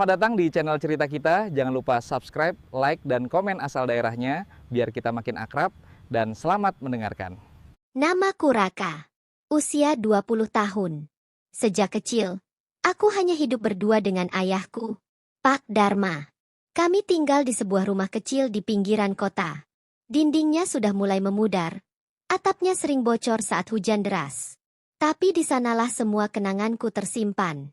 Selamat datang di channel cerita kita. Jangan lupa subscribe, like, dan komen asal daerahnya biar kita makin akrab dan selamat mendengarkan. Namaku Raka. Usia 20 tahun. Sejak kecil, aku hanya hidup berdua dengan ayahku, Pak Dharma. Kami tinggal di sebuah rumah kecil di pinggiran kota. Dindingnya sudah mulai memudar. Atapnya sering bocor saat hujan deras. Tapi di sanalah semua kenanganku tersimpan.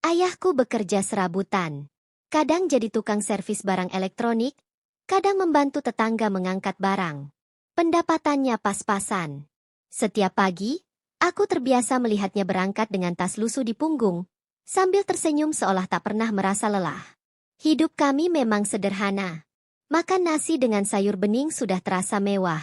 Ayahku bekerja serabutan. Kadang jadi tukang servis barang elektronik, kadang membantu tetangga mengangkat barang. Pendapatannya pas-pasan. Setiap pagi, aku terbiasa melihatnya berangkat dengan tas lusuh di punggung, sambil tersenyum seolah tak pernah merasa lelah. Hidup kami memang sederhana. Makan nasi dengan sayur bening sudah terasa mewah.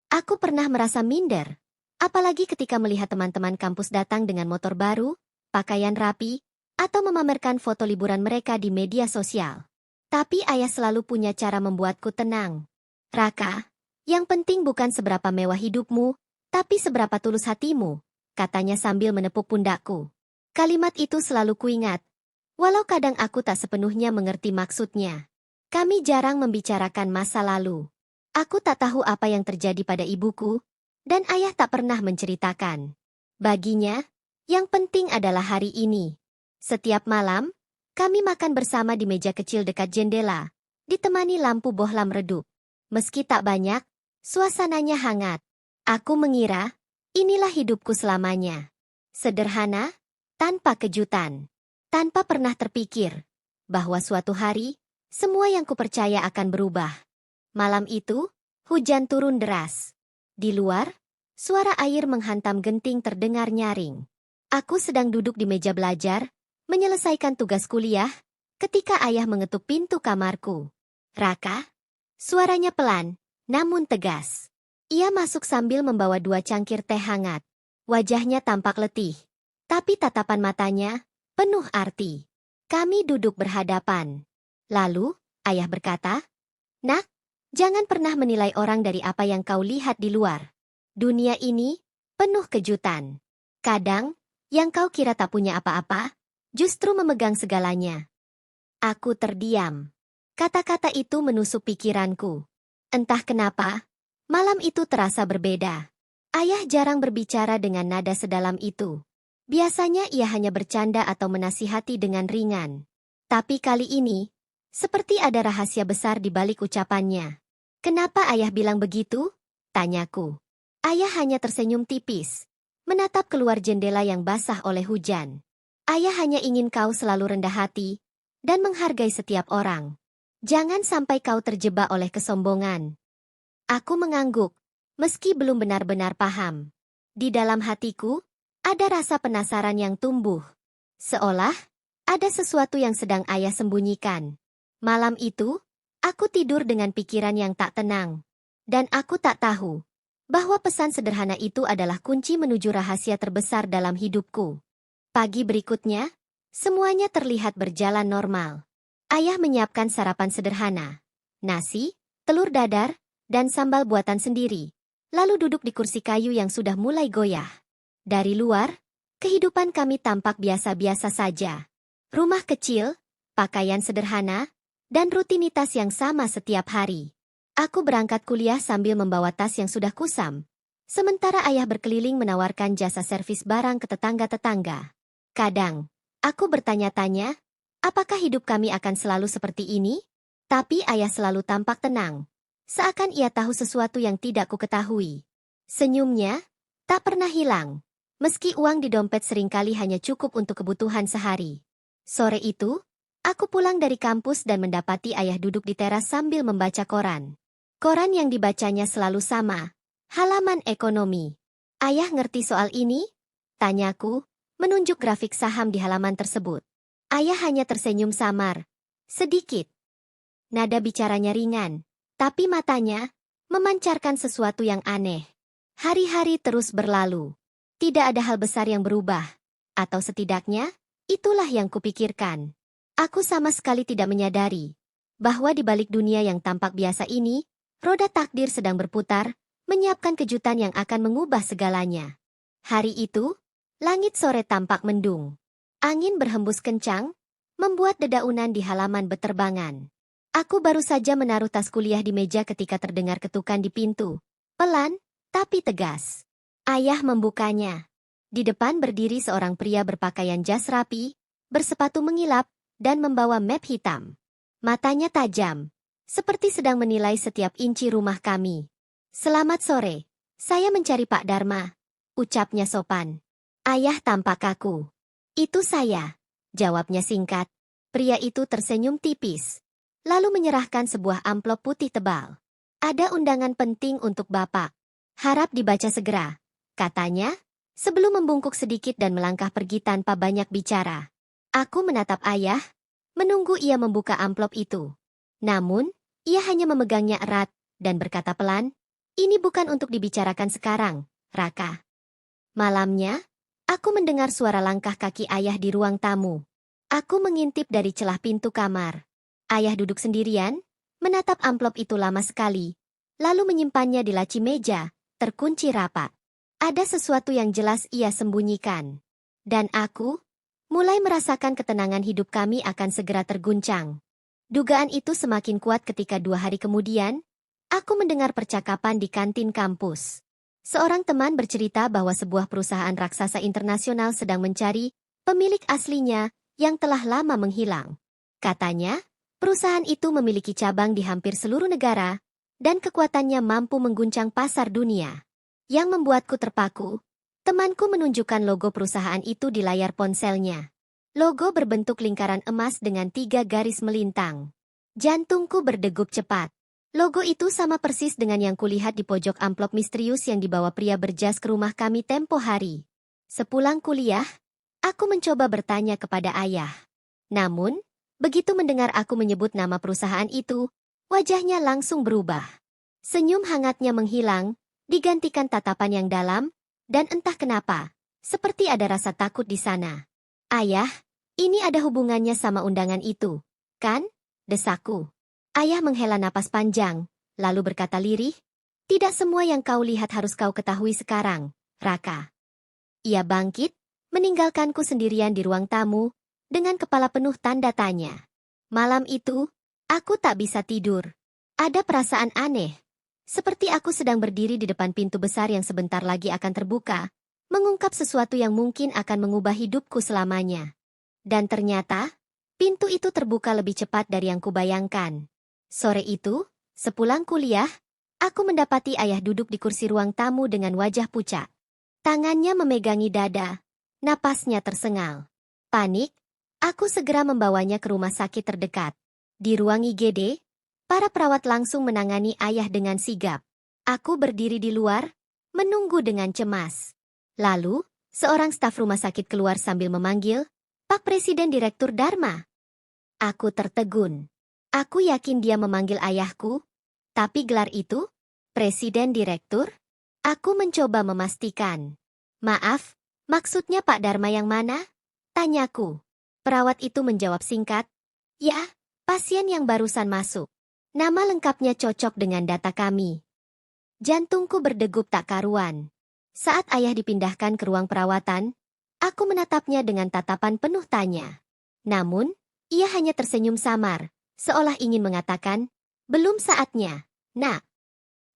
Aku pernah merasa minder, apalagi ketika melihat teman-teman kampus datang dengan motor baru, pakaian rapi, atau memamerkan foto liburan mereka di media sosial. Tapi ayah selalu punya cara membuatku tenang. Raka, yang penting bukan seberapa mewah hidupmu, tapi seberapa tulus hatimu, katanya sambil menepuk pundakku. Kalimat itu selalu kuingat, walau kadang aku tak sepenuhnya mengerti maksudnya. Kami jarang membicarakan masa lalu. Aku tak tahu apa yang terjadi pada ibuku, dan ayah tak pernah menceritakan. Baginya, yang penting adalah hari ini. Setiap malam, kami makan bersama di meja kecil dekat jendela, ditemani lampu bohlam redup. Meski tak banyak, suasananya hangat. Aku mengira, inilah hidupku selamanya. Sederhana, tanpa kejutan. Tanpa pernah terpikir, bahwa suatu hari, semua yang kupercaya akan berubah. Malam itu, hujan turun deras. Di luar, suara air menghantam genting terdengar nyaring. Aku sedang duduk di meja belajar, menyelesaikan tugas kuliah, ketika ayah mengetuk pintu kamarku. Raka? Suaranya pelan, namun tegas. Ia masuk sambil membawa 2 cangkir teh hangat. Wajahnya tampak letih, tapi tatapan matanya penuh arti. Kami duduk berhadapan. Lalu, ayah berkata, "Nak, jangan pernah menilai orang dari apa yang kau lihat di luar. Dunia ini penuh kejutan. Kadang, yang kau kira tak punya apa-apa, justru memegang segalanya." Aku terdiam. Kata-kata itu menusuk pikiranku. Entah kenapa, malam itu terasa berbeda. Ayah jarang berbicara dengan nada sedalam itu. Biasanya ia hanya bercanda atau menasihati dengan ringan. Tapi kali ini, seperti ada rahasia besar di balik ucapannya. "Kenapa ayah bilang begitu?" tanyaku. Ayah hanya tersenyum tipis, menatap keluar jendela yang basah oleh hujan. "Ayah hanya ingin kau selalu rendah hati dan menghargai setiap orang. Jangan sampai kau terjebak oleh kesombongan." Aku mengangguk, meski belum benar-benar paham. Di dalam hatiku, ada rasa penasaran yang tumbuh. Seolah ada sesuatu yang sedang ayah sembunyikan. Malam itu, aku tidur dengan pikiran yang tak tenang. Dan aku tak tahu bahwa pesan sederhana itu adalah kunci menuju rahasia terbesar dalam hidupku. Pagi berikutnya, semuanya terlihat berjalan normal. Ayah menyiapkan sarapan sederhana. Nasi, telur dadar, dan sambal buatan sendiri. Lalu duduk di kursi kayu yang sudah mulai goyah. Dari luar, kehidupan kami tampak biasa-biasa saja. Rumah kecil, pakaian sederhana, dan rutinitas yang sama setiap hari. Aku berangkat kuliah sambil membawa tas yang sudah kusam. Sementara ayah berkeliling menawarkan jasa servis barang ke tetangga-tetangga. Kadang, aku bertanya-tanya, apakah hidup kami akan selalu seperti ini? Tapi ayah selalu tampak tenang. Seakan ia tahu sesuatu yang tidak kuketahui. Senyumnya tak pernah hilang, meski uang di dompet seringkali hanya cukup untuk kebutuhan sehari. Sore itu, aku pulang dari kampus dan mendapati ayah duduk di teras sambil membaca koran. Koran yang dibacanya selalu sama, halaman ekonomi. "Ayah ngerti soal ini?" tanyaku, menunjuk grafik saham di halaman tersebut. Ayah hanya tersenyum samar, sedikit. Nada bicaranya ringan, tapi matanya memancarkan sesuatu yang aneh. Hari-hari terus berlalu. Tidak ada hal besar yang berubah. Atau setidaknya, itulah yang kupikirkan. Aku sama sekali tidak menyadari bahwa di balik dunia yang tampak biasa ini, roda takdir sedang berputar, menyiapkan kejutan yang akan mengubah segalanya. Hari itu, langit sore tampak mendung. Angin berhembus kencang, membuat dedaunan di halaman beterbangan. Aku baru saja menaruh tas kuliah di meja ketika terdengar ketukan di pintu. Pelan, tapi tegas. Ayah membukanya. Di depan berdiri seorang pria berpakaian jas rapi, bersepatu mengilap, dan membawa map hitam. Matanya tajam, seperti sedang menilai setiap inci rumah kami. "Selamat sore, saya mencari Pak Dharma," ucapnya sopan. Ayah tampak kaku. "Itu saya," jawabnya singkat. Pria itu tersenyum tipis, lalu menyerahkan sebuah amplop putih tebal. "Ada undangan penting untuk Bapak. Harap dibaca segera," katanya, sebelum membungkuk sedikit dan melangkah pergi tanpa banyak bicara. Aku menatap ayah, menunggu ia membuka amplop itu. Namun, ia hanya memegangnya erat dan berkata pelan, "Ini bukan untuk dibicarakan sekarang, Raka." Malamnya, aku mendengar suara langkah kaki ayah di ruang tamu. Aku mengintip dari celah pintu kamar. Ayah duduk sendirian, menatap amplop itu lama sekali, lalu menyimpannya di laci meja, terkunci rapat. Ada sesuatu yang jelas ia sembunyikan. Dan aku mulai merasakan ketenangan hidup kami akan segera terguncang. Dugaan itu semakin kuat ketika 2 hari kemudian, aku mendengar percakapan di kantin kampus. Seorang teman bercerita bahwa sebuah perusahaan raksasa internasional sedang mencari pemilik aslinya yang telah lama menghilang. Katanya, perusahaan itu memiliki cabang di hampir seluruh negara, dan kekuatannya mampu mengguncang pasar dunia. Yang membuatku terpaku, temanku menunjukkan logo perusahaan itu di layar ponselnya. Logo berbentuk lingkaran emas dengan 3 garis melintang. Jantungku berdegup cepat. Logo itu sama persis dengan yang kulihat di pojok amplop misterius yang dibawa pria berjas ke rumah kami tempo hari. Sepulang kuliah, aku mencoba bertanya kepada ayah. Namun, begitu mendengar aku menyebut nama perusahaan itu, wajahnya langsung berubah. Senyum hangatnya menghilang, digantikan tatapan yang dalam, dan entah kenapa, seperti ada rasa takut di sana. "Ayah, ini ada hubungannya sama undangan itu, kan?" desaku. Ayah menghela napas panjang, lalu berkata lirih, "Tidak semua yang kau lihat harus kau ketahui sekarang, Raka." Ia bangkit, meninggalkanku sendirian di ruang tamu, dengan kepala penuh tanda tanya. Malam itu, aku tak bisa tidur. Ada perasaan aneh, seperti aku sedang berdiri di depan pintu besar yang sebentar lagi akan terbuka, mengungkap sesuatu yang mungkin akan mengubah hidupku selamanya. Dan ternyata, pintu itu terbuka lebih cepat dari yang kubayangkan. Sore itu, sepulang kuliah, aku mendapati ayah duduk di kursi ruang tamu dengan wajah pucat. Tangannya memegangi dada, napasnya tersengal. Panik, aku segera membawanya ke rumah sakit terdekat. Di ruang IGD, para perawat langsung menangani ayah dengan sigap. Aku berdiri di luar, menunggu dengan cemas. Lalu, seorang staf rumah sakit keluar sambil memanggil, "Pak Presiden Direktur Dharma." Aku tertegun. Aku yakin dia memanggil ayahku, tapi gelar itu, Presiden Direktur? Aku mencoba memastikan. "Maaf, maksudnya Pak Dharma yang mana?" tanyaku. Perawat itu menjawab singkat, "Ya, pasien yang barusan masuk. Nama lengkapnya cocok dengan data kami." Jantungku berdegup tak karuan. Saat ayah dipindahkan ke ruang perawatan, aku menatapnya dengan tatapan penuh tanya. Namun, ia hanya tersenyum samar, seolah ingin mengatakan, "Belum saatnya, Nak."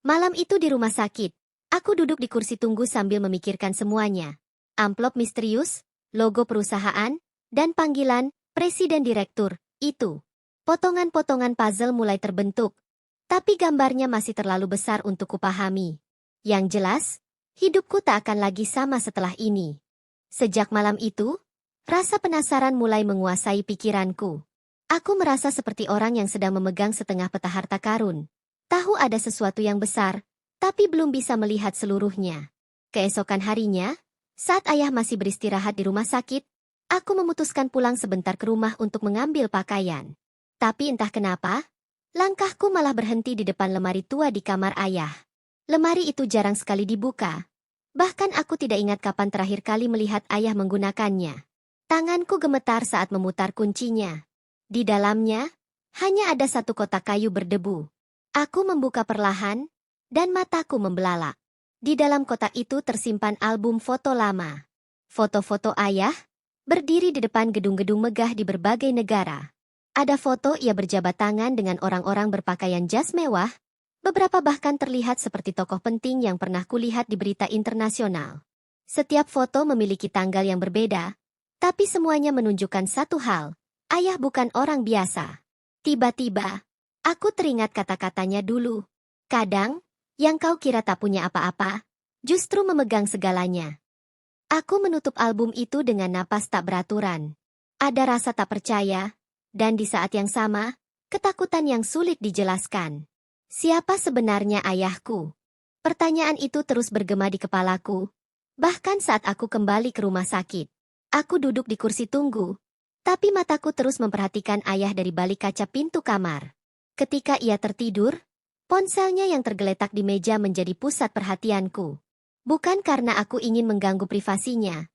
Malam itu di rumah sakit, aku duduk di kursi tunggu sambil memikirkan semuanya. Amplop misterius, logo perusahaan, dan panggilan Presiden Direktur, itu. Potongan-potongan puzzle mulai terbentuk, tapi gambarnya masih terlalu besar untuk kupahami. Yang jelas, hidupku tak akan lagi sama setelah ini. Sejak malam itu, rasa penasaran mulai menguasai pikiranku. Aku merasa seperti orang yang sedang memegang setengah peta harta karun. Tahu ada sesuatu yang besar, tapi belum bisa melihat seluruhnya. Keesokan harinya, saat ayah masih beristirahat di rumah sakit, aku memutuskan pulang sebentar ke rumah untuk mengambil pakaian. Tapi entah kenapa, langkahku malah berhenti di depan lemari tua di kamar ayah. Lemari itu jarang sekali dibuka. Bahkan aku tidak ingat kapan terakhir kali melihat ayah menggunakannya. Tanganku gemetar saat memutar kuncinya. Di dalamnya, hanya ada satu kotak kayu berdebu. Aku membuka perlahan, dan mataku membelalak. Di dalam kotak itu tersimpan album foto lama. Foto-foto ayah, berdiri di depan gedung-gedung megah di berbagai negara. Ada foto ia berjabat tangan dengan orang-orang berpakaian jas mewah, beberapa bahkan terlihat seperti tokoh penting yang pernah kulihat di berita internasional. Setiap foto memiliki tanggal yang berbeda, tapi semuanya menunjukkan satu hal, ayah bukan orang biasa. Tiba-tiba, aku teringat kata-katanya dulu. Kadang, yang kau kira tak punya apa-apa, justru memegang segalanya. Aku menutup album itu dengan napas tak beraturan. Ada rasa tak percaya, dan di saat yang sama, ketakutan yang sulit dijelaskan. Siapa sebenarnya ayahku? Pertanyaan itu terus bergema di kepalaku. Bahkan saat aku kembali ke rumah sakit. Aku duduk di kursi tunggu, tapi mataku terus memperhatikan ayah dari balik kaca pintu kamar. Ketika ia tertidur, ponselnya yang tergeletak di meja menjadi pusat perhatianku. Bukan karena aku ingin mengganggu privasinya,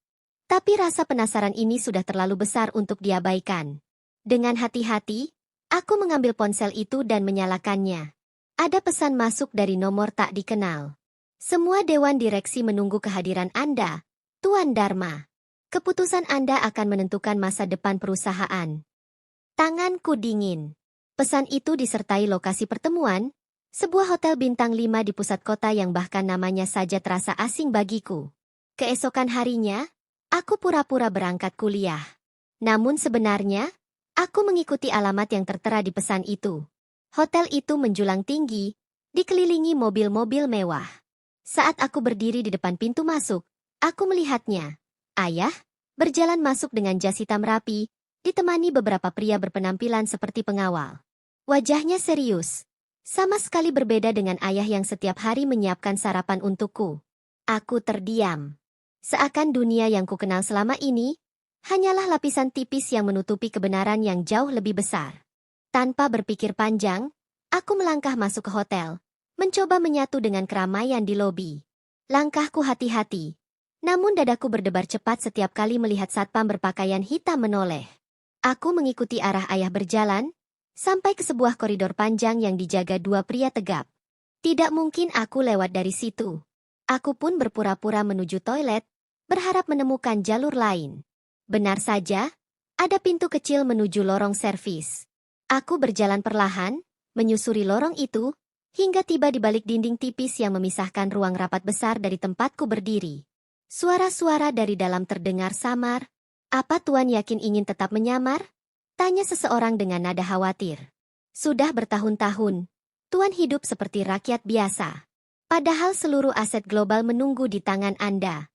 tapi rasa penasaran ini sudah terlalu besar untuk diabaikan. Dengan hati-hati, aku mengambil ponsel itu dan menyalakannya. Ada pesan masuk dari nomor tak dikenal. Semua dewan direksi menunggu kehadiran Anda, Tuan Dharma. Keputusan Anda akan menentukan masa depan perusahaan. Tanganku dingin. Pesan itu disertai lokasi pertemuan, sebuah hotel bintang 5 di pusat kota yang bahkan namanya saja terasa asing bagiku. Keesokan harinya, aku pura-pura berangkat kuliah. Namun sebenarnya, aku mengikuti alamat yang tertera di pesan itu. Hotel itu menjulang tinggi, dikelilingi mobil-mobil mewah. Saat aku berdiri di depan pintu masuk, aku melihatnya. Ayah, berjalan masuk dengan jas hitam rapi, ditemani beberapa pria berpenampilan seperti pengawal. Wajahnya serius, sama sekali berbeda dengan ayah yang setiap hari menyiapkan sarapan untukku. Aku terdiam. Seakan dunia yang kukenal selama ini, hanyalah lapisan tipis yang menutupi kebenaran yang jauh lebih besar. Tanpa berpikir panjang, aku melangkah masuk ke hotel, mencoba menyatu dengan keramaian di lobi. Langkahku hati-hati, namun dadaku berdebar cepat setiap kali melihat satpam berpakaian hitam menoleh. Aku mengikuti arah ayah berjalan, sampai ke sebuah koridor panjang yang dijaga dua pria tegap. Tidak mungkin aku lewat dari situ. Aku pun berpura-pura menuju toilet, berharap menemukan jalur lain. Benar saja, ada pintu kecil menuju lorong servis. Aku berjalan perlahan, menyusuri lorong itu, hingga tiba di balik dinding tipis yang memisahkan ruang rapat besar dari tempatku berdiri. Suara-suara dari dalam terdengar samar. Apa Tuan yakin ingin tetap menyamar? Tanya seseorang dengan nada khawatir. Sudah bertahun-tahun, Tuan hidup seperti rakyat biasa. Padahal seluruh aset global menunggu di tangan Anda.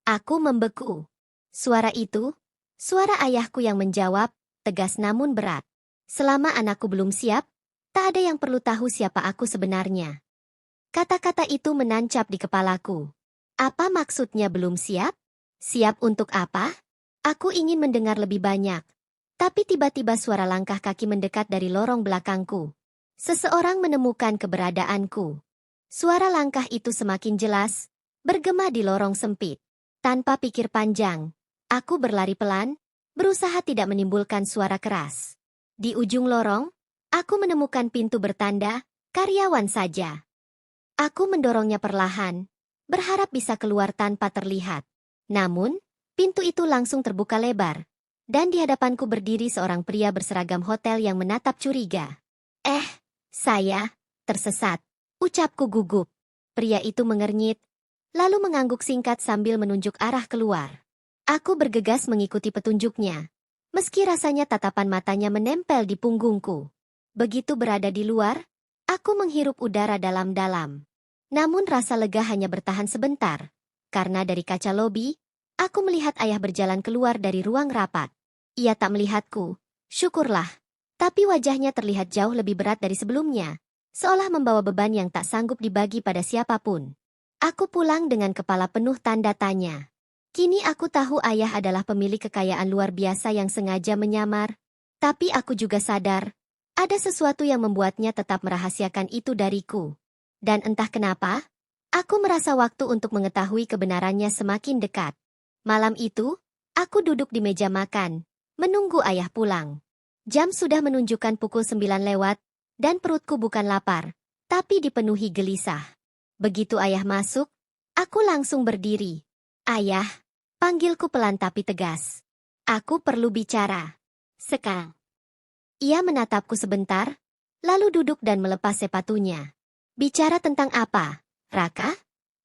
Aku membeku. Suara itu, suara ayahku yang menjawab, tegas namun berat. Selama anakku belum siap, tak ada yang perlu tahu siapa aku sebenarnya. Kata-kata itu menancap di kepalaku. Apa maksudnya belum siap? Siap untuk apa? Aku ingin mendengar lebih banyak. Tapi tiba-tiba suara langkah kaki mendekat dari lorong belakangku. Seseorang menemukan keberadaanku. Suara langkah itu semakin jelas, bergema di lorong sempit. Tanpa pikir panjang, aku berlari pelan, berusaha tidak menimbulkan suara keras. Di ujung lorong, aku menemukan pintu bertanda, karyawan saja. Aku mendorongnya perlahan, berharap bisa keluar tanpa terlihat. Namun, pintu itu langsung terbuka lebar, dan di hadapanku berdiri seorang pria berseragam hotel yang menatap curiga. Saya, tersesat, ucapku gugup. Pria itu mengernyit, lalu mengangguk singkat sambil menunjuk arah keluar. Aku bergegas mengikuti petunjuknya. Meski rasanya tatapan matanya menempel di punggungku. Begitu berada di luar, aku menghirup udara dalam-dalam. Namun rasa lega hanya bertahan sebentar, karena dari kaca lobi, aku melihat ayah berjalan keluar dari ruang rapat. Ia tak melihatku, syukurlah. Tapi wajahnya terlihat jauh lebih berat dari sebelumnya, seolah membawa beban yang tak sanggup dibagi pada siapapun. Aku pulang dengan kepala penuh tanda tanya. Kini aku tahu ayah adalah pemilik kekayaan luar biasa yang sengaja menyamar. Tapi aku juga sadar, ada sesuatu yang membuatnya tetap merahasiakan itu dariku. Dan entah kenapa, aku merasa waktu untuk mengetahui kebenarannya semakin dekat. Malam itu, aku duduk di meja makan, menunggu ayah pulang. Jam sudah menunjukkan pukul 9 lewat, dan perutku bukan lapar, tapi dipenuhi gelisah. Begitu ayah masuk, aku langsung berdiri. Ayah, panggilku pelan tapi tegas. Aku perlu bicara. Sekarang. Ia menatapku sebentar, lalu duduk dan melepas sepatunya. Bicara tentang apa, Raka?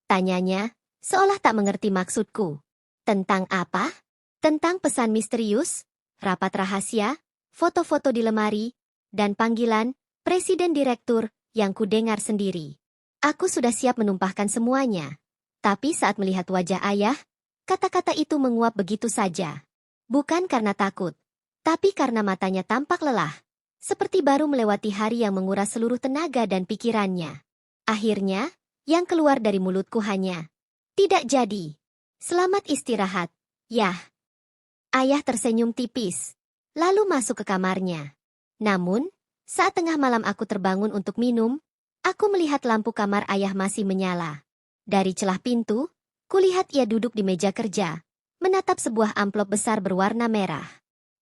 Tanyanya, seolah tak mengerti maksudku. Tentang apa? Tentang pesan misterius, rapat rahasia, foto-foto di lemari, dan panggilan Presiden Direktur yang kudengar sendiri. Aku sudah siap menumpahkan semuanya. Tapi saat melihat wajah ayah, kata-kata itu menguap begitu saja. Bukan karena takut, tapi karena matanya tampak lelah. Seperti baru melewati hari yang menguras seluruh tenaga dan pikirannya. Akhirnya, yang keluar dari mulutku hanya, "Tidak jadi. Selamat istirahat, Yah." Ayah tersenyum tipis, lalu masuk ke kamarnya. Namun, saat tengah malam aku terbangun untuk minum, aku melihat lampu kamar ayah masih menyala. Dari celah pintu, kulihat ia duduk di meja kerja, menatap sebuah amplop besar berwarna merah.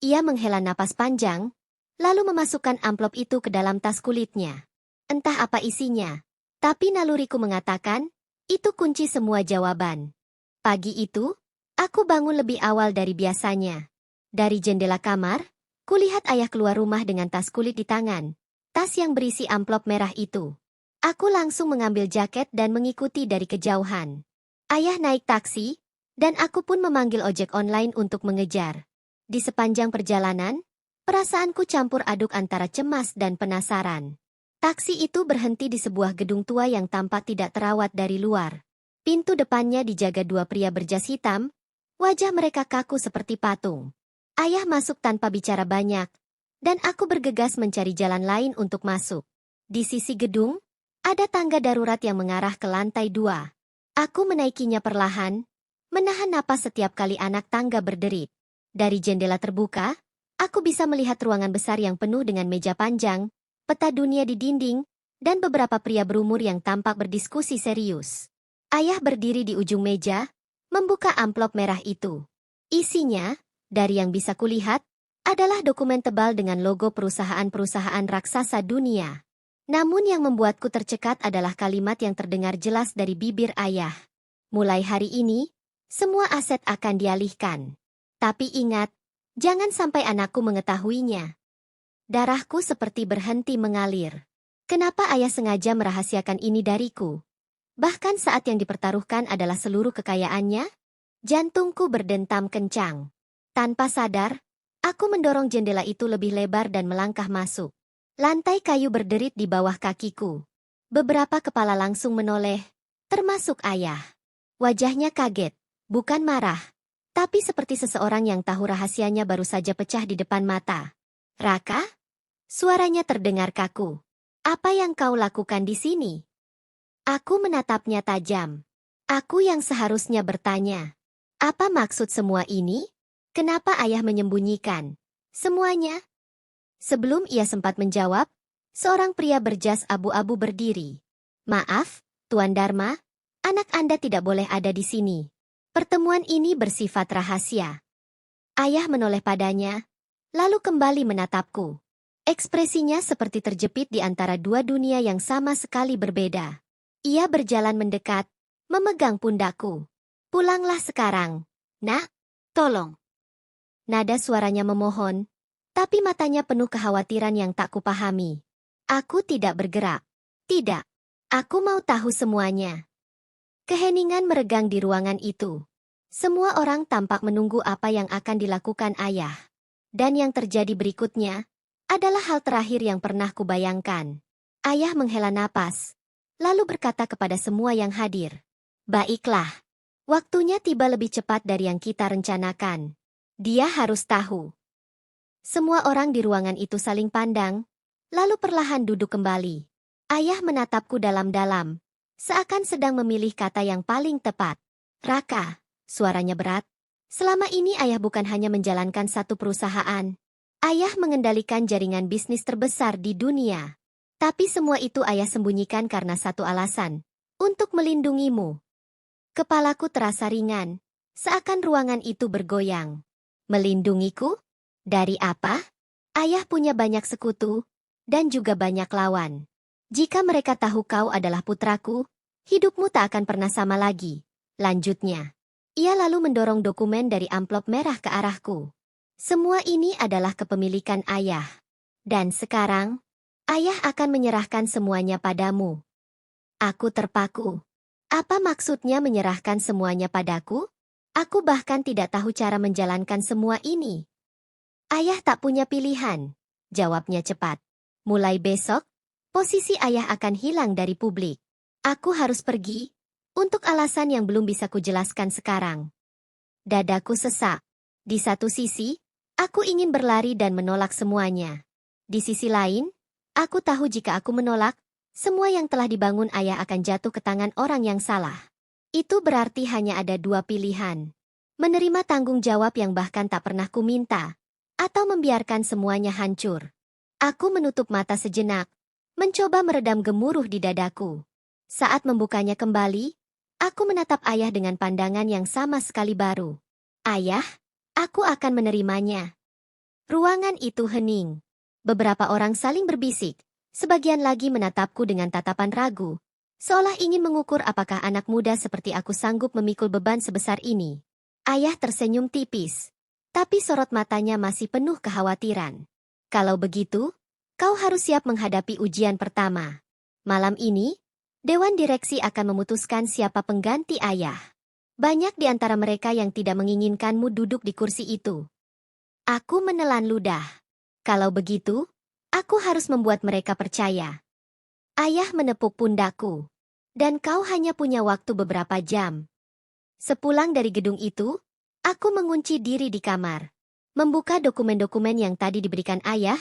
Ia menghela napas panjang, lalu memasukkan amplop itu ke dalam tas kulitnya. Entah apa isinya, tapi naluriku mengatakan, itu kunci semua jawaban. Pagi itu, aku bangun lebih awal dari biasanya. Dari jendela kamar, kulihat ayah keluar rumah dengan tas kulit di tangan, tas yang berisi amplop merah itu. Aku langsung mengambil jaket dan mengikuti dari kejauhan. Ayah naik taksi, dan aku pun memanggil ojek online untuk mengejar. Di sepanjang perjalanan, perasaanku campur aduk antara cemas dan penasaran. Taksi itu berhenti di sebuah gedung tua yang tampak tidak terawat dari luar. Pintu depannya dijaga dua pria berjas hitam, wajah mereka kaku seperti patung. Ayah masuk tanpa bicara banyak, dan aku bergegas mencari jalan lain untuk masuk. Di sisi gedung, ada tangga darurat yang mengarah ke lantai 2. Aku menaikinya perlahan, menahan napas setiap kali anak tangga berderit. Dari jendela terbuka, aku bisa melihat ruangan besar yang penuh dengan meja panjang, peta dunia di dinding, dan beberapa pria berumur yang tampak berdiskusi serius. Ayah berdiri di ujung meja, membuka amplop merah itu. Isinya, dari yang bisa kulihat, adalah dokumen tebal dengan logo perusahaan-perusahaan raksasa dunia. Namun yang membuatku tercekat adalah kalimat yang terdengar jelas dari bibir ayah. Mulai hari ini, semua aset akan dialihkan. Tapi ingat, jangan sampai anakku mengetahuinya. Darahku seperti berhenti mengalir. Kenapa ayah sengaja merahasiakan ini dariku? Bahkan saat yang dipertaruhkan adalah seluruh kekayaannya? Jantungku berdentam kencang. Tanpa sadar, aku mendorong jendela itu lebih lebar dan melangkah masuk. Lantai kayu berderit di bawah kakiku. Beberapa kepala langsung menoleh, termasuk ayah. Wajahnya kaget, bukan marah, tapi seperti seseorang yang tahu rahasianya baru saja pecah di depan mata. "Raka?" Suaranya terdengar kaku. "Apa yang kau lakukan di sini?" Aku menatapnya tajam. Aku yang seharusnya bertanya, apa maksud semua ini? Kenapa ayah menyembunyikan semuanya? Sebelum ia sempat menjawab, seorang pria berjas abu-abu berdiri. "Maaf, Tuan Dharma, anak Anda tidak boleh ada di sini. Pertemuan ini bersifat rahasia." Ayah menoleh padanya, lalu kembali menatapku. Ekspresinya seperti terjepit di antara dua dunia yang sama sekali berbeda. Ia berjalan mendekat, memegang pundakku. "Pulanglah sekarang, Nak, tolong." Nada suaranya memohon, tapi matanya penuh kekhawatiran yang tak kupahami. Aku tidak bergerak. Tidak, aku mau tahu semuanya. Keheningan meregang di ruangan itu. Semua orang tampak menunggu apa yang akan dilakukan ayah. Dan yang terjadi berikutnya adalah hal terakhir yang pernah kubayangkan. Ayah menghela napas, lalu berkata kepada semua yang hadir, "Baiklah, waktunya tiba lebih cepat dari yang kita rencanakan. Dia harus tahu." Semua orang di ruangan itu saling pandang, lalu perlahan duduk kembali. Ayah menatapku dalam-dalam, seakan sedang memilih kata yang paling tepat. "Raka," suaranya berat. "Selama ini ayah bukan hanya menjalankan satu perusahaan. Ayah mengendalikan jaringan bisnis terbesar di dunia. Tapi semua itu ayah sembunyikan karena satu alasan, untuk melindungimu." Kepalaku terasa ringan, seakan ruangan itu bergoyang. "Melindungiku? Dari apa?" "Ayah punya banyak sekutu, dan juga banyak lawan. Jika mereka tahu kau adalah putraku, hidupmu tak akan pernah sama lagi," lanjutnya. Ia lalu mendorong dokumen dari amplop merah ke arahku. Semua ini adalah kepemilikan ayah. Dan sekarang, ayah akan menyerahkan semuanya padamu. Aku terpaku. Apa maksudnya menyerahkan semuanya padaku? Aku bahkan tidak tahu cara menjalankan semua ini. Ayah tak punya pilihan, jawabnya cepat. Mulai besok, posisi ayah akan hilang dari publik. Aku harus pergi, untuk alasan yang belum bisa kujelaskan sekarang. Dadaku sesak. Di satu sisi, aku ingin berlari dan menolak semuanya. Di sisi lain, aku tahu jika aku menolak, semua yang telah dibangun ayah akan jatuh ke tangan orang yang salah. Itu berarti hanya ada dua pilihan. Menerima tanggung jawab yang bahkan tak pernah kuminta, atau membiarkan semuanya hancur. Aku menutup mata sejenak, mencoba meredam gemuruh di dadaku. Saat membukanya kembali, aku menatap ayah dengan pandangan yang sama sekali baru. Ayah, aku akan menerimanya. Ruangan itu hening. Beberapa orang saling berbisik, sebagian lagi menatapku dengan tatapan ragu, seolah ingin mengukur apakah anak muda seperti aku sanggup memikul beban sebesar ini. Ayah tersenyum tipis, tapi sorot matanya masih penuh kekhawatiran. Kalau begitu, kau harus siap menghadapi ujian pertama. Malam ini, Dewan Direksi akan memutuskan siapa pengganti ayah. Banyak di antara mereka yang tidak menginginkanmu duduk di kursi itu. Aku menelan ludah. Kalau begitu, aku harus membuat mereka percaya. Ayah menepuk pundakku. Dan kau hanya punya waktu beberapa jam. Sepulang dari gedung itu, aku mengunci diri di kamar. Membuka dokumen-dokumen yang tadi diberikan ayah,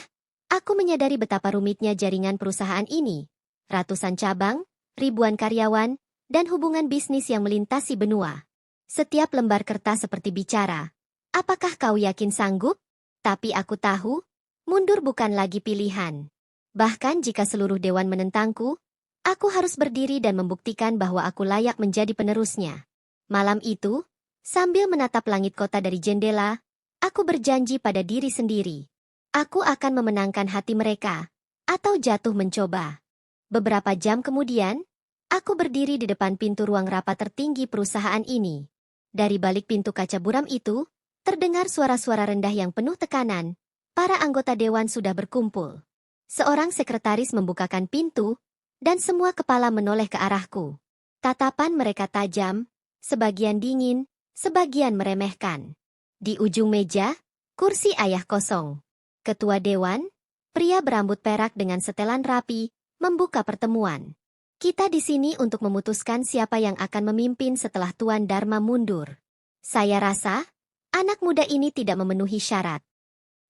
aku menyadari betapa rumitnya jaringan perusahaan ini. Ratusan cabang, ribuan karyawan, dan hubungan bisnis yang melintasi benua. Setiap lembar kertas seperti bicara. Apakah kau yakin sanggup? Tapi aku tahu, mundur bukan lagi pilihan. Bahkan jika seluruh dewan menentangku, aku harus berdiri dan membuktikan bahwa aku layak menjadi penerusnya. Malam itu, sambil menatap langit kota dari jendela, aku berjanji pada diri sendiri. Aku akan memenangkan hati mereka, atau jatuh mencoba. Beberapa jam kemudian, aku berdiri di depan pintu ruang rapat tertinggi perusahaan ini. Dari balik pintu kaca buram itu, terdengar suara-suara rendah yang penuh tekanan. Para anggota dewan sudah berkumpul. Seorang sekretaris membukakan pintu, dan semua kepala menoleh ke arahku. Tatapan mereka tajam, sebagian dingin, sebagian meremehkan. Di ujung meja, kursi ayah kosong. Ketua dewan, pria berambut perak dengan setelan rapi, membuka pertemuan. Kita di sini untuk memutuskan siapa yang akan memimpin setelah Tuan Dharma mundur. Saya rasa, anak muda ini tidak memenuhi syarat.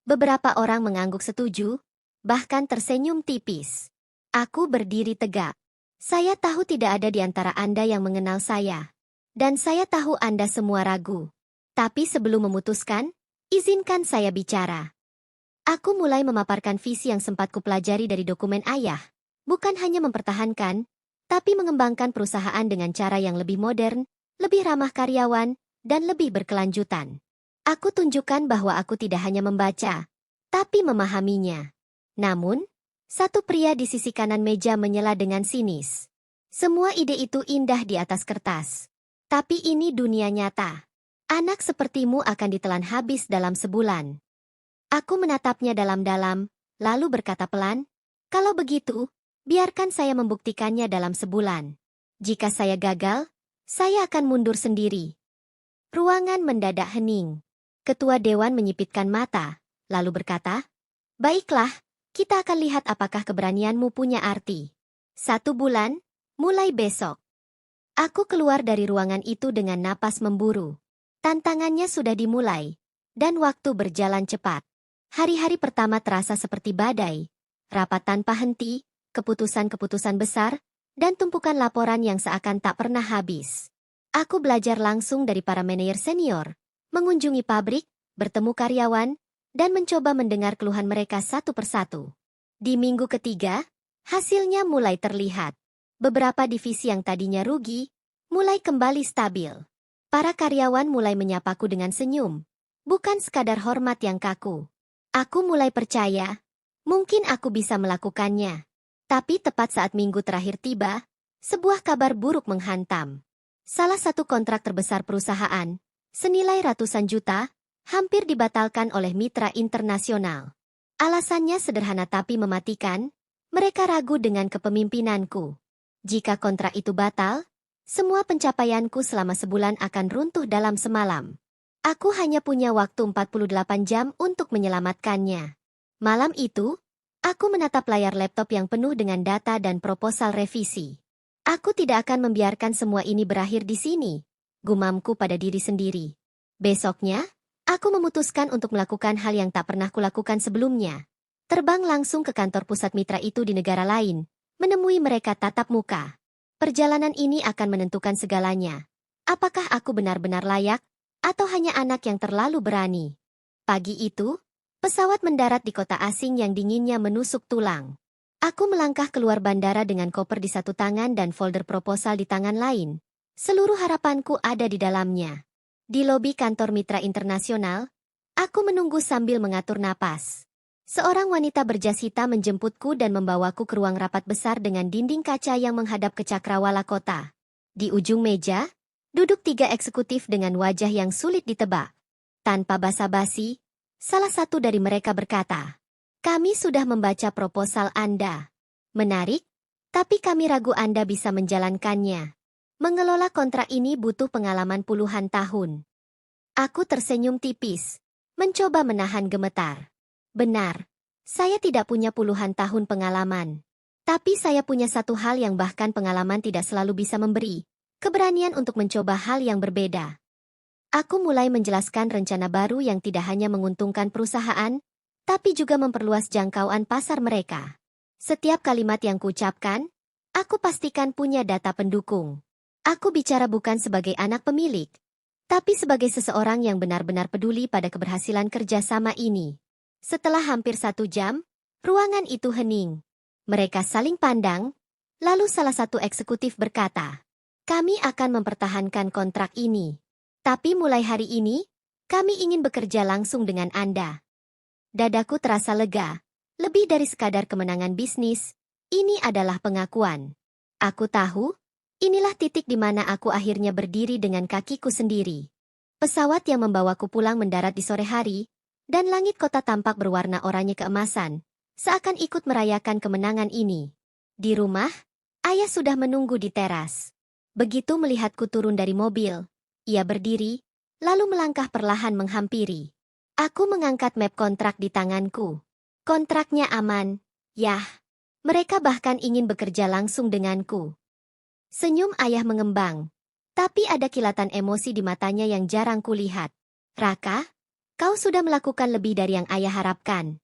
Beberapa orang mengangguk setuju, bahkan tersenyum tipis. Aku berdiri tegak. Saya tahu tidak ada di antara Anda yang mengenal saya. Dan saya tahu Anda semua ragu. Tapi sebelum memutuskan, izinkan saya bicara. Aku mulai memaparkan visi yang sempat kupelajari dari dokumen ayah. Bukan hanya mempertahankan, tapi mengembangkan perusahaan dengan cara yang lebih modern, lebih ramah karyawan, dan lebih berkelanjutan. Aku tunjukkan bahwa aku tidak hanya membaca, tapi memahaminya. Namun, satu pria di sisi kanan meja menyela dengan sinis. Semua ide itu indah di atas kertas. Tapi ini dunia nyata. Anak sepertimu akan ditelan habis dalam sebulan. Aku menatapnya dalam-dalam, lalu berkata pelan, kalau begitu, biarkan saya membuktikannya dalam sebulan. Jika saya gagal, saya akan mundur sendiri. Ruangan mendadak hening. Ketua dewan menyipitkan mata, lalu berkata, baiklah, kita akan lihat apakah keberanianmu punya arti. 1 bulan, mulai besok. Aku keluar dari ruangan itu dengan napas memburu. Tantangannya sudah dimulai, dan waktu berjalan cepat. Hari-hari pertama terasa seperti badai. Rapat tanpa henti, keputusan-keputusan besar, dan tumpukan laporan yang seakan tak pernah habis. Aku belajar langsung dari para manajer senior, mengunjungi pabrik, bertemu karyawan, dan mencoba mendengar keluhan mereka satu persatu. Di minggu ketiga, hasilnya mulai terlihat. Beberapa divisi yang tadinya rugi, mulai kembali stabil. Para karyawan mulai menyapaku dengan senyum, bukan sekadar hormat yang kaku. Aku mulai percaya, mungkin aku bisa melakukannya. Tapi tepat saat minggu terakhir tiba, sebuah kabar buruk menghantam. Salah satu kontrak terbesar perusahaan, senilai ratusan juta, hampir dibatalkan oleh mitra internasional. Alasannya sederhana tapi mematikan, mereka ragu dengan kepemimpinanku. Jika kontrak itu batal, semua pencapaianku selama sebulan akan runtuh dalam semalam. Aku hanya punya waktu 48 jam untuk menyelamatkannya. Malam itu, aku menatap layar laptop yang penuh dengan data dan proposal revisi. Aku tidak akan membiarkan semua ini berakhir di sini, gumamku pada diri sendiri. Besoknya, aku memutuskan untuk melakukan hal yang tak pernah kulakukan sebelumnya. Terbang langsung ke kantor pusat mitra itu di negara lain, menemui mereka tatap muka. Perjalanan ini akan menentukan segalanya. Apakah aku benar-benar layak, atau hanya anak yang terlalu berani? Pagi itu, pesawat mendarat di kota asing yang dinginnya menusuk tulang. Aku melangkah keluar bandara dengan koper di satu tangan dan folder proposal di tangan lain. Seluruh harapanku ada di dalamnya. Di lobi kantor mitra internasional, aku menunggu sambil mengatur napas. Seorang wanita berjas hitam menjemputku dan membawaku ke ruang rapat besar dengan dinding kaca yang menghadap ke cakrawala kota. Di ujung meja, duduk 3 eksekutif dengan wajah yang sulit ditebak. Tanpa basa-basi, salah satu dari mereka berkata, "Kami sudah membaca proposal Anda. Menarik, tapi kami ragu Anda bisa menjalankannya. Mengelola kontrak ini butuh pengalaman puluhan tahun." Aku tersenyum tipis, mencoba menahan gemetar. Benar, saya tidak punya puluhan tahun pengalaman. Tapi saya punya satu hal yang bahkan pengalaman tidak selalu bisa memberi, keberanian untuk mencoba hal yang berbeda. Aku mulai menjelaskan rencana baru yang tidak hanya menguntungkan perusahaan, tapi juga memperluas jangkauan pasar mereka. Setiap kalimat yang kuucapkan, aku pastikan punya data pendukung. Aku bicara bukan sebagai anak pemilik, tapi sebagai seseorang yang benar-benar peduli pada keberhasilan kerjasama ini. Setelah hampir 1 jam, ruangan itu hening. Mereka saling pandang, lalu salah satu eksekutif berkata, "Kami akan mempertahankan kontrak ini. Tapi mulai hari ini, kami ingin bekerja langsung dengan Anda." Dadaku terasa lega. Lebih dari sekadar kemenangan bisnis, ini adalah pengakuan. Aku tahu, inilah titik di mana aku akhirnya berdiri dengan kakiku sendiri. Pesawat yang membawaku pulang mendarat di sore hari, dan langit kota tampak berwarna oranye keemasan, seakan ikut merayakan kemenangan ini. Di rumah, ayah sudah menunggu di teras. Begitu melihatku turun dari mobil, ia berdiri, lalu melangkah perlahan menghampiri. Aku mengangkat map kontrak di tanganku. Kontraknya aman, yah. Mereka bahkan ingin bekerja langsung denganku. Senyum ayah mengembang, tapi ada kilatan emosi di matanya yang jarang kulihat. "Raka, kau sudah melakukan lebih dari yang ayah harapkan."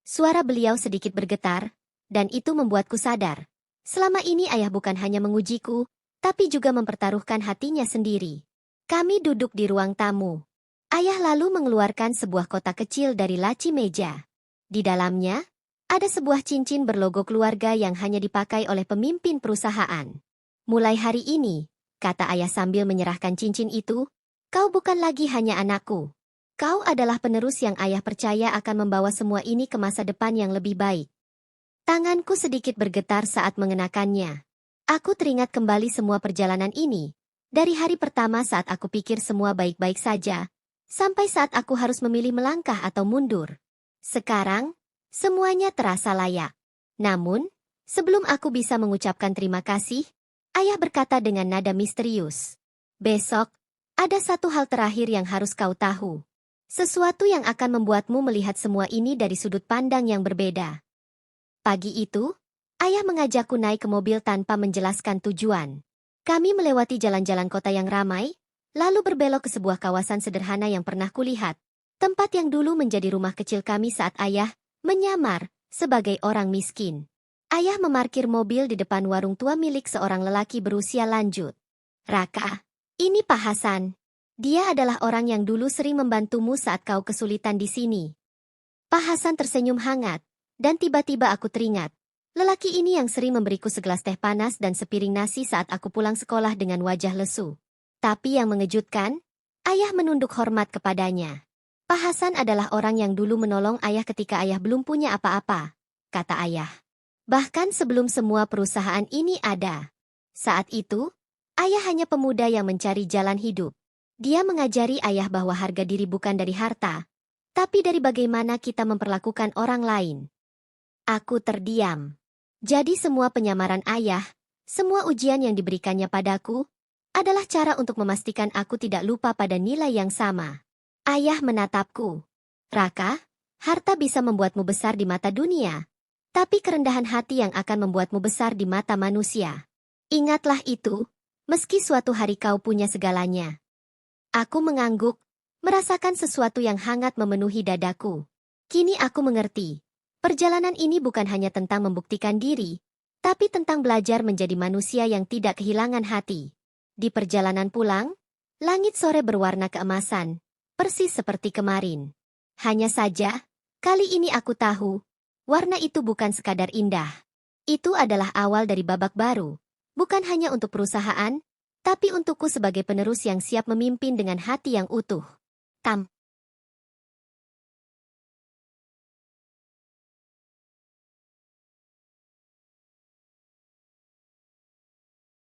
Suara beliau sedikit bergetar, dan itu membuatku sadar. Selama ini ayah bukan hanya mengujiku, tapi juga mempertaruhkan hatinya sendiri. Kami duduk di ruang tamu. Ayah lalu mengeluarkan sebuah kotak kecil dari laci meja. Di dalamnya, ada sebuah cincin berlogo keluarga yang hanya dipakai oleh pemimpin perusahaan. "Mulai hari ini," kata ayah sambil menyerahkan cincin itu, "kau bukan lagi hanya anakku. Kau adalah penerus yang ayah percaya akan membawa semua ini ke masa depan yang lebih baik." Tanganku sedikit bergetar saat mengenakannya. Aku teringat kembali semua perjalanan ini. Dari hari pertama saat aku pikir semua baik-baik saja, sampai saat aku harus memilih melangkah atau mundur. Sekarang, semuanya terasa layak. Namun, sebelum aku bisa mengucapkan terima kasih, ayah berkata dengan nada misterius, "Besok, ada satu hal terakhir yang harus kau tahu. Sesuatu yang akan membuatmu melihat semua ini dari sudut pandang yang berbeda." Pagi itu, ayah mengajakku naik ke mobil tanpa menjelaskan tujuan. Kami melewati jalan-jalan kota yang ramai, lalu berbelok ke sebuah kawasan sederhana yang pernah kulihat, tempat yang dulu menjadi rumah kecil kami saat ayah menyamar sebagai orang miskin. Ayah memarkir mobil di depan warung tua milik seorang lelaki berusia lanjut. "Raka, ini Pak Hasan. Dia adalah orang yang dulu sering membantumu saat kau kesulitan di sini." Pak Hasan tersenyum hangat, dan tiba-tiba aku teringat. Lelaki ini yang sering memberiku segelas teh panas dan sepiring nasi saat aku pulang sekolah dengan wajah lesu. Tapi yang mengejutkan, ayah menunduk hormat kepadanya. "Pak Hasan adalah orang yang dulu menolong ayah ketika ayah belum punya apa-apa," kata ayah. "Bahkan sebelum semua perusahaan ini ada. Saat itu, ayah hanya pemuda yang mencari jalan hidup. Dia mengajari ayah bahwa harga diri bukan dari harta, tapi dari bagaimana kita memperlakukan orang lain. Aku terdiam. Jadi semua penyamaran ayah, semua ujian yang diberikannya padaku, adalah cara untuk memastikan aku tidak lupa pada nilai yang sama. Ayah menatapku. Raka, harta bisa membuatmu besar di mata dunia, tapi kerendahan hati yang akan membuatmu besar di mata manusia. Ingatlah itu, meski suatu hari kau punya segalanya. Aku mengangguk, merasakan sesuatu yang hangat memenuhi dadaku. Kini aku mengerti. Perjalanan ini bukan hanya tentang membuktikan diri, tapi tentang belajar menjadi manusia yang tidak kehilangan hati. Di perjalanan pulang, langit sore berwarna keemasan, persis seperti kemarin. Hanya saja, kali ini aku tahu, warna itu bukan sekadar indah. Itu adalah awal dari babak baru, bukan hanya untuk perusahaan, tapi untukku sebagai penerus yang siap memimpin dengan hati yang utuh.